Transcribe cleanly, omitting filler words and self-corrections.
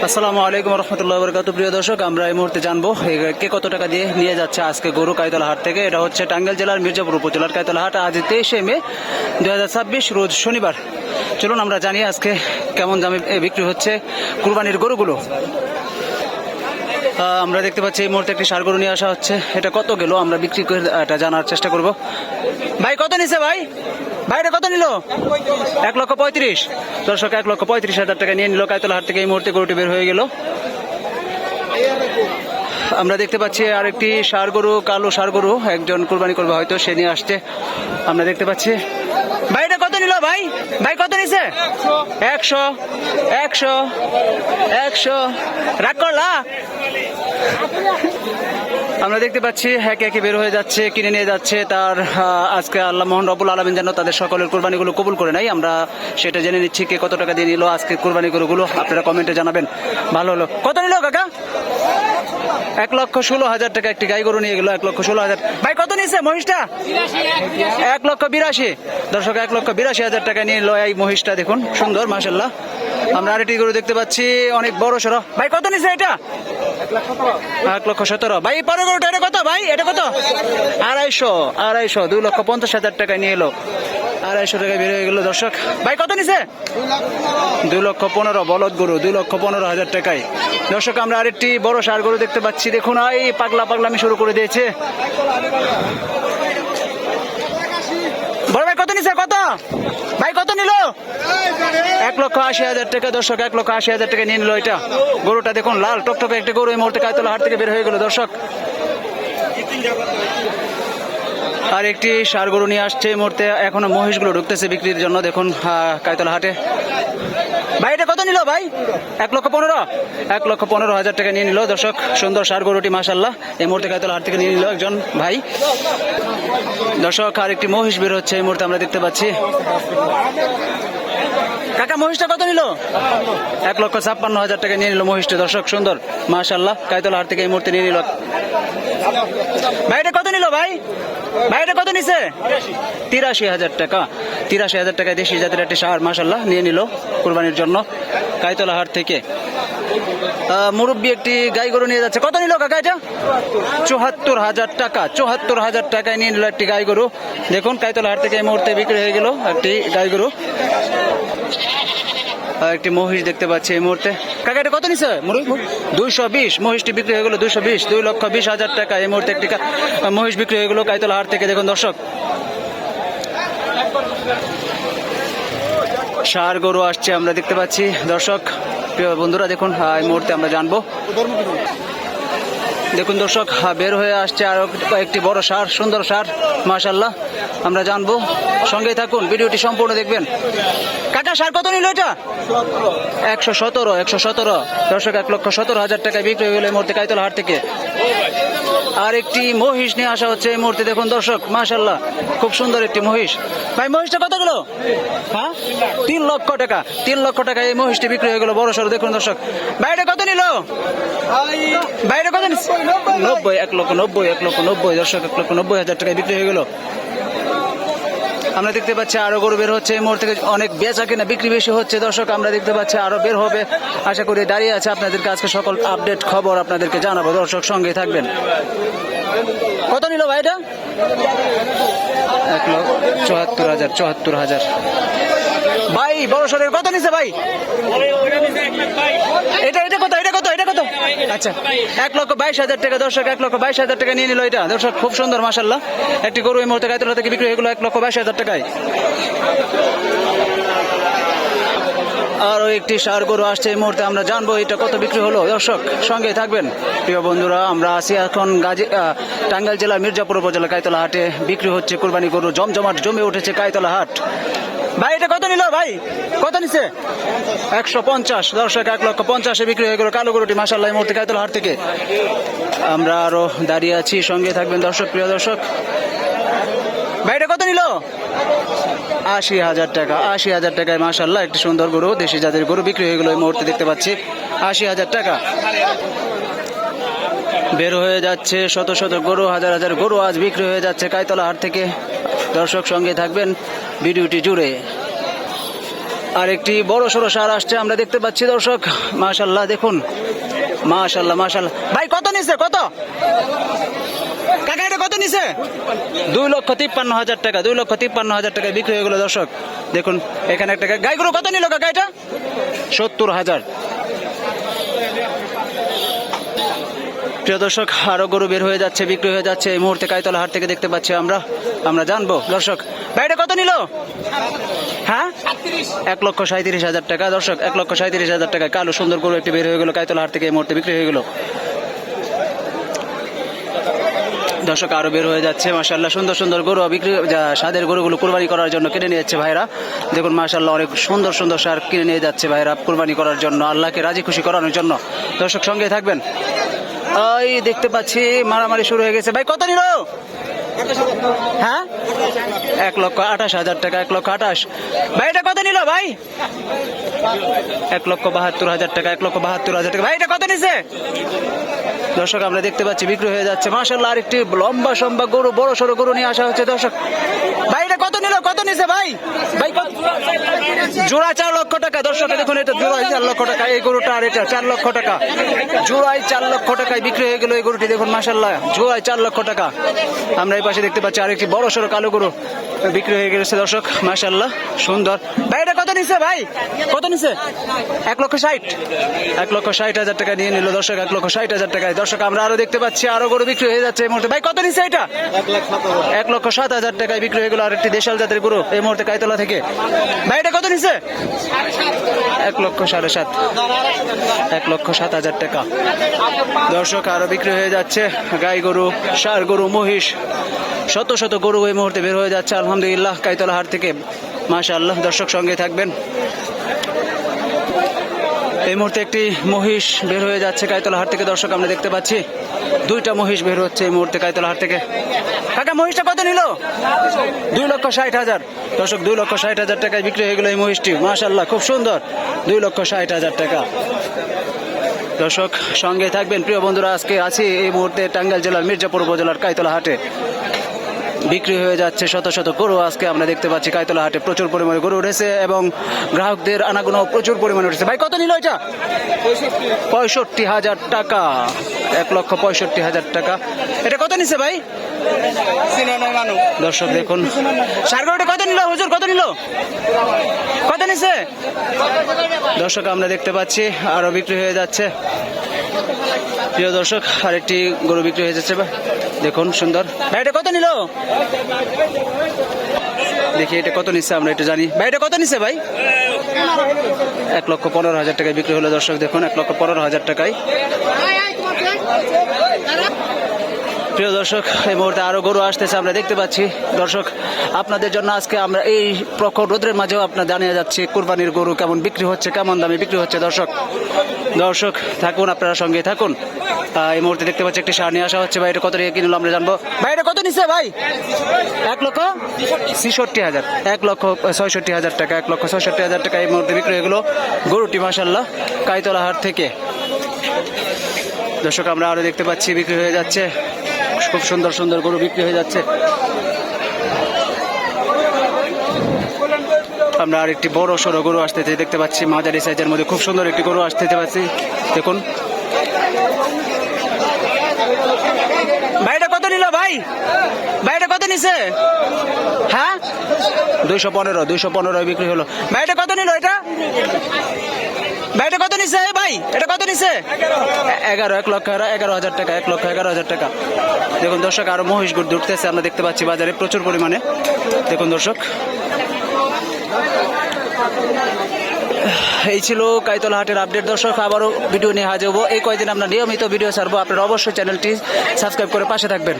আসসালামু আলাইকুম রহমতুল্লাহ বরকাত। প্রিয় দর্শক, আমরা এই মুহূর্তে জানবো কে কত টাকা দিয়ে নিয়ে যাচ্ছে আজকে গরু কাইতলা হাট থেকে। এটা হচ্ছে টাঙ্গাইল জেলার মির্জাপুর উপজেলার কাইতলা হাট। আজ 23শে মে 2026 রোজ শনিবার। চলুন আমরা জানি আজকে কেমন দামে বিক্রি হচ্ছে কুরবানির গরুগুলো। আমরা দেখতে পাচ্ছি এই মুহূর্তে একটি ষাঁড় গরু নিয়ে আসা হচ্ছে। এটা কত গেল আমরা বিক্রি করে এটা জানার চেষ্টা করব। ভাই কত নিছে ভাই? ভাইটা কত নিল? 1,35,000। দর্শক 1,35,000 টাকা নিয়ে নিল কাইতলা হাট থেকে। এই মুহূর্তে গরুটি বের হয়ে গেল। আমরা দেখতে পাচ্ছি আরেকটি ষাঁড় গরু, কালো ষাঁড় গরু, একজন কুরবানি করবে হয়তো, সে নিয়ে আসছে। আমরা দেখতে পাচ্ছি। ভাইটা কত নিল ভাই? ভাই কত নিছে? 100 রাগ করলা? আমরা দেখতে পাচ্ছি একে একে বের হয়ে যাচ্ছে, কিনে নিয়ে যাচ্ছে। তার আজকে আল্লাহ মোহন রব্বুল আলামিন যেন তাদের সকলের কোরবানিগুলো কবুল করে নাই। আমরা সেটা জেনে নিচ্ছি কে কত টাকা দিয়ে নিল আজকে কোরবানি গরুগুলো। আপনারা কমেন্টে জানাবেন। ভালো হলো। কত নিল কাকা? 1,16,000 টাকা একটি গাই গরু নিয়ে গেল। 1,16,000। ভাই কত নিয়েছে মহিষটা? 1,82,000। দর্শক 1,82,000 টাকা নিয়ে নিল এই মহিষটা। দেখুন সুন্দর, মাশাআল্লাহ। আমরা আরেকটি গরু দেখতে পাচ্ছি, অনেক বড় সড়ো। ভাই কত নিছে এটা? 1,17,000। ভাই পরের গরুটা এটা কত ভাই? এটা কত? 2,50,000। 2,50,000 টাকা নিয়ে এলো। 2,50,000 টাকা বের হয়ে গেল। দর্শক ভাই কত নিছে? 2,15,000। বলদ গরু 2,15,000 টাকায়। দর্শক আমরা আরেকটি বড় ষাঁড় গরু দেখতে পাচ্ছি। দেখুন এই পাগলামি শুরু করে দিয়েছে। বড় ভাই কত নিছে? কত ভাই কত নিল? 1,80,000 টাকা। দর্শক 1,80,000 টাকা নিয়ে নিল এটা গরুটা। দেখুন লাল টকটকে একটা গরু এই মুহূর্তে কাইতলা হাট থেকে বের হয়ে গেল। দর্শক আর একটি ষাঁড় গরু নিয়ে আসছে এই মুহূর্তে। এখনো মহিষগুলো ঢুকতেছে বিক্রির জন্য। দেখুন কাইতলা হাটে। ভাই এটা কত নিল ভাই? 1,15,000। 1,15,000 টাকা নিয়ে নিল। দর্শক সুন্দর ষাঁড় গরুটি, মাশাআল্লাহ, এই মুহূর্তে কাইতলা হাট থেকে নিয়ে নিল একজন ভাই। দর্শক আর একটি মহিষ বের হচ্ছে এই মুহূর্তে আমরা দেখতে পাচ্ছি। কাকা মহিষটা কত নিল? 1,56,000 টাকা নিয়ে নিল মহিষটা। দর্শক সুন্দর, মাশাআল্লাহ, কাইতলা হাট থেকে এই মুহূর্তে নিয়ে নিল। ভাই এটা কত নিল ভাই? ভাই এটা কত নিছে? 83,000 টাকা। 83,000 টাকায় দেশি জাতের একটি ষাঁড়, মাশাআল্লাহ, নিয়ে নিল কুরবানির জন্য কাইতলা হাট থেকে। মুরব্বী একটি গাই গরু নিয়ে যাচ্ছে। কত নিল কাকা এটা? 74,000 টাকা। 74,000 টাকায় নিয়ে নিল একটি গাই গরু। দেখুন কাইতলা হাট থেকে এই মুহূর্তে বিক্রি হয়ে গেল একটি গাই গরু। একটি মহিষ দেখতে পাচ্ছি এই মুহূর্তে। কাকা এটা কত নিছে? 220। মহিষটি বিক্রি হয়ে গেল 220। 2,20,000 টাকা এই মুহূর্তে একটি মহিষ বিক্রি হয়ে গেল কাইতলা হাট থেকে। দেখুন দর্শক ষাঁড় গরু আসছে আমরা দেখতে পাচ্ছি। দর্শক প্রিয় বন্ধুরা, দেখুন এই মুহূর্তে আমরা জানবো। দেখুন দর্শক বের হয়ে আসছে আরো একটি বড় ষাঁড়, সুন্দর ষাঁড়, মাশাআল্লাহ। আমরা জানবো, সঙ্গেই থাকুন, ভিডিওটি সম্পূর্ণ দেখবেন। কাকা ষাঁড় কত নিল এটা? 117। দর্শক 1,17,000 টাকায় বিক্রি হয়ে গেল এই মুহূর্তে কাইতলা হাট থেকে। আর একটি মহিষ নিয়ে আসা হচ্ছে এই মুহূর্তে। দেখুন দর্শক, মাশাআল্লাহ, খুব সুন্দর একটি মহিষ। ভাই মহিষটা কত গেল? হ্যাঁ 3 লক্ষ টাকা। 3 লক্ষ টাকা এই মহিষটি বিক্রি হয়ে গেল বড় সড়ো। দেখুন দর্শক ভাইটা কত নিল? ভাইটা কত? 90। 1,90,000। দর্শক 1,90,000 টাকায় বিক্রি হয়ে গেল। আমরা দেখতে পাচ্ছি আরো গরু বের হচ্ছে এই মুহূর্তে। অনেক বেচা কিনা বিক্রি বেশি হচ্ছে। দর্শক আমরা দেখতে পাচ্ছি আরো বের হবে, আশা করি দাঁড়িয়ে আছে আপনাদেরকে আজকে সকল আপডেট খবর আপনাদেরকে জানাবো। দর্শক সঙ্গে থাকবেন। কত নিল ভাই এটা? 1,74,000। 74,000। ভাই বড় সরের কত নিছে ভাই? এটা কত? আচ্ছা 1,22,000 টাকা। দর্শক 1,22,000 টাকা নিয়ে নিল এটা। দর্শক খুব সুন্দর, মাশাআল্লাহ, একটি গরু এই মুহূর্তে কাইতলা থেকে বিক্রি হয়ে গেল 1,22,000 টাকায়। আরো একটি ষাঁড় গরু আসছে এই মুহূর্তে, আমরা জানবো এটা কত বিক্রি হলো। দর্শক সঙ্গে থাকবেন। প্রিয় বন্ধুরা, আমরা আছি এখন টাঙ্গাইল জেলার মির্জাপুর উপজেলা কাইতলা হাটে। বিক্রি হচ্ছে কুরবানি গরু, জমজমাট জমে উঠেছে কাইতলা হাট। ভাই এটা কত নিল ভাই? কত নিছে? 150। দর্শক 1,50,000 বিক্রি হয়ে গেল কালো গরুটি, মাশাআল্লাহ, এই মুহূর্তে কাইতলা হাট থেকে। আমরা আরো দাঁড়িয়ে আছি, সঙ্গে থাকবেন দর্শক। প্রিয় দর্শক ভাই এটা কত নিল? 80,000 টাকা। 80,000 টাকায় মাশাআল্লাহ একটি সুন্দর গরু, দেশি জাতের গরু বিক্রি হয়ে গেল এই মুহূর্তে দেখতে পাচ্ছি। 80,000 টাকা। বের হয়ে যাচ্ছে শত শত গরু, হাজার হাজার গরু আজ বিক্রি হয়ে যাচ্ছে কাইতলা হাট থেকে। দর্শক সঙ্গে থাকবেন ভিডিওটি জুড়ে। আর একটি বড় সড়ো সার আসছে আমরা দেখতে পাচ্ছি দর্শক। মাশাল্লাহ দেখুন, মাশাল্লাহ মাশাল্লাহ। ভাই কত নিছে, কত কাকা এটা কত নিছে? 2,53,000 টাকা, 2,53,000 টাকায় বিক্রি হয়ে গেল দর্শক। দেখুন এখানে একটা গাই গরু কত নিল কাকা এটা? 70,000। প্রিয় দর্শক আরো গরু বের হয়ে যাচ্ছে, বিক্রি হয়ে যাচ্ছে এই মুহূর্তে কাইতলা হাট থেকে দেখতে পাচ্ছি আমরা জানবো দর্শক। ভাই এটা কত নিল? হ্যাঁ 1,37,000 টাকা দর্শক, 1,37,000 টাকা কালো সুন্দর গরু একটি বের হয়ে গেল কাইতলা হাট থেকে এই মুহূর্তে বিক্রি হয়ে গেল দর্শক। আরো বের হয়ে যাচ্ছে মাশাআল্লাহ সুন্দর সুন্দর গরু বিক্রি, সাদের গরুগুলো কুরবানি করার জন্য কিনে নিয়ে যাচ্ছে ভাইরা। দেখুন মাশাআল্লাহ অনেক সুন্দর সুন্দর সার কিনে নিয়ে যাচ্ছে ভাইরা কুরবানি করার জন্য, আল্লাহকে রাজি খুশি করানোর জন্য। দর্শক সঙ্গে থাকবেন। এই দেখতে পাচ্ছি মারামারি শুরু হয়ে গেছে। ভাই কত নিল? হ্যাঁ 1,28,000 টাকা, 1,28,000। ভাই এটা কত নিল ভাই? 1,72,000 টাকা, 1,72,000 টাকা। ভাই এটা কত নিছে? দর্শক আমরা দেখতে পাচ্ছি বিক্রি হয়ে যাচ্ছে মাশাআল্লাহ। আরেকটি লম্বা সম্বা গরু, বড় সড়ো গরু নিয়ে আসা হচ্ছে দর্শক। ভাই এটা কত নিল, কত নিছে ভাই? ভাই জোড়া 4 লক্ষ টাকা দর্শক। দেখুন এটা জোড়ায় 4 লক্ষ টাকা এই গরুটা, আর এটা 4 লক্ষ টাকা, জোড়ায় 4 লক্ষ টাকায় বিক্রি হয়ে গেল এই গরুটি। দেখুন মাশাআল্লাহ জোড়ায় 4 লক্ষ টাকা। আমরা এই পাশে দেখতে পাচ্ছি আরেকটি বড় সড়ো কালো গরু বিক্রি হয়ে গেছে দর্শক মাশাআল্লাহ সুন্দর। ভাই এটা কত নিছে ভাই, কত নিছে? 1,60,000, 1,60,000 টাকা নিয়ে নিল দর্শক, 1,60,000 টাকায় দর্শক। আমরা আরো দেখতে পাচ্ছি আরো গরু বিক্রি হয়ে যাচ্ছে এই মুহূর্তে। ভাই কত নিছে এটা? 1,07,000 টাকায় বিক্রি হয়ে গেল আরেকটি দেশাল জাতের গরু এই মুহূর্তে কাইতলা থেকে। ভাই এটা কত নিছে? 1,07,500, 1,07,000 টাকা দর্শক। আরো বিক্রি হয়ে যাচ্ছে গাই গরু, ষাঁড় গরু, মহিষ, শত শত গরু এই মুহূর্তে বের হয়ে যাচ্ছে আলহামদুলিল্লাহ কাইতলা হাট থেকে মাশাআল্লাহ। দর্শক সঙ্গে থাকবেন। এই মুহূর্তে একটি মহিষ বের হয়ে যাচ্ছে কাইতলা হাট থেকে দর্শক। আমরা দেখতে পাচ্ছি 2টা মহিষ বের হচ্ছে এই মুহূর্তে কাইতলা হাট থেকে। কাকা মহিষটা কত নিল? 2,60,000 দর্শক, 2,60,000 টাকায় বিক্রি হয়ে গেল এই মহিষটি মাশাআল্লাহ খুব সুন্দর, 2,60,000 টাকা দর্শক। সঙ্গে থাকবেন প্রিয় বন্ধুরা। আজকে আছি এই মুহূর্তে টাঙ্গাইল জেলার মির্জাপুর উপজেলার কাইতলা হাটে। বিক্রি হয়ে যাচ্ছে শত শত গরু। আজকে আমরা দেখতে পাচ্ছি কাইতলা হাটে প্রচুর পরিমাণে গরু উঠেছে এবং গ্রাহকদের আনাগোনা প্রচুর পরিমাণে উঠেছে। ভাই কত নিল এটা? 65,000 টাকা, 1,65,000 টাকা। এটা কত নিছে ভাই? দর্শক দেখুন ষাঁড় গরুটা কত নিল হুজুর, কত নিল, কত নিছে? দর্শক আমরা দেখতে পাচ্ছি আরো বিক্রি হয়ে যাচ্ছে প্রিয় দর্শক। আরেকটি গরু বিক্রি হয়ে যাচ্ছে দেখুন সুন্দর। ভাই এটা কত নিল? দেখি এটা কত নিচ্ছে আমরা একটু জানি। ভাই এটা কত নিচ্ছে ভাই? 1,15,000 টাকায় বিক্রি হলো দর্শক। দেখুন 1,15,000 টাকায়। প্রিয় দর্শক এই মুহূর্তে আরো গরু আসতেছে আমরা দেখতে পাচ্ছি দর্শক। আপনাদের জন্য আজকে আমরা এই প্রখর রোদ্রের মাঝেও আপনার জানিয়ে যাচ্ছি কুরবানির গরু কেমন বিক্রি হচ্ছে, কেমন দামে বিক্রি হচ্ছে দর্শক। দর্শক থাকুন, আপনারা সঙ্গে থাকুন। এই মুহূর্তে দেখতে পাচ্ছি একটি ষাঁড় নিয়ে আসা হচ্ছে। ভাই এটা কত টাকা কিনলো আমরা জানবো। ভাই এটা কত নিচ্ছে ভাই? 1,66,000, 1,66,000 টাকা, 1,66,000 টাকা এই মুহূর্তে বিক্রি হয়ে গেল গরুটি মাশাআল্লাহ কাইতলা হাট থেকে দর্শক। আমরা আরো দেখতে পাচ্ছি বিক্রি হয়ে যাচ্ছে খুব সুন্দর সুন্দর গরু বিক্রি হয়ে যাচ্ছে। আমরা আরেকটি বড় সড়ো গরু আসতেছে দেখতে পাচ্ছি, মাঝারি সাইজের মধ্যে খুব সুন্দর একটি গরু আসতেতে পাচ্ছি দেখুন। ভাইটা কত নিল ভাই? ভাইটা কত নিছে? হ্যাঁ 215 বিক্রি হলো। ভাইটা কত নিল এটা? ভাইটা কত নিছে ভাই? এটা কত নিছে? 1,11,000 টাকা, 1,11,000 টাকা। দেখুন দর্শক আরো মহিষ গরু উঠতেছে আমরা দেখতে পাচ্ছি বাজারে প্রচুর পরিমাণে। দেখুন দর্শক এই ছিল কাইতলা হাটের আপডেট দর্শক। আবারও ভিডিও নিয়ে হাজির হবো। এই কয়েকদিন আমরা নিয়মিত ভিডিও ছাড়বো, আপনারা অবশ্যই চ্যানেলটি সাবস্ক্রাইব করে পাশে থাকবেন।